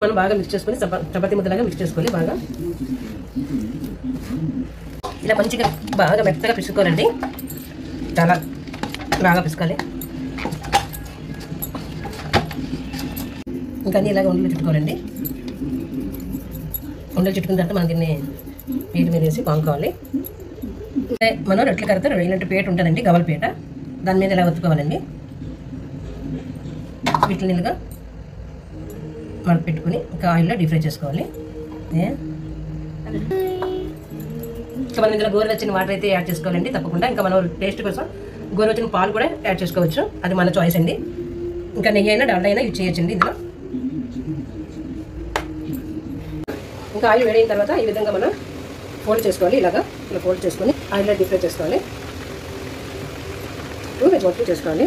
మనం బాగా మిక్స్ చేసుకొని చపాతీ ముద్దలాగా మిక్స్ చేసుకోవాలి. బాగా ఇలా మంచిగా బాగా మెత్తగా పిసుకోవాలండి. చాలా బాగా పిసుకోవాలి. ఇంకా అన్నీ ఇలాగ ఉండలు చుట్టుకోవాలండి. ఉండలు చుట్టుకున్న తర్వాత మనం దీన్ని పీట మీద వేసి పాముకోవాలి. మనం రొట్టెల కర్రతో ఇలాంటి పీట ఉంటుందండి, గవల పీట. దాని మీద ఇలా ఒత్తుకోవాలండి. వీటిని నీళ్ళుగా మడత పెట్టుకుని ఇంకా ఆయిల్లో డీప్ ఫ్రై చేసుకోవాలి. ఇంకా మనం ఇందులో గోరువెచ్చని వాటర్ అయితే యాడ్ చేసుకోవాలండి తప్పకుండా. ఇంకా మనం టేస్ట్ కోసం గోరువెచ్చని పాలు కూడా యాడ్ చేసుకోవచ్చు, అది మన చాయిస్ అండి. ఇంకా నెయ్యి అయినా డాల్డా అయినా యూజ్ చేయొచ్చండి ఇందులో. ఇంకా ఆయిల్ వేడైన తర్వాత ఈ విధంగా మనం ఫోల్డ్ చేసుకోవాలి. ఇలా ఫోల్డ్ చేసుకొని ఆయిల్లో డీప్ ఫ్రై చేసుకోవాలి. 2 చేసుకోవాలి.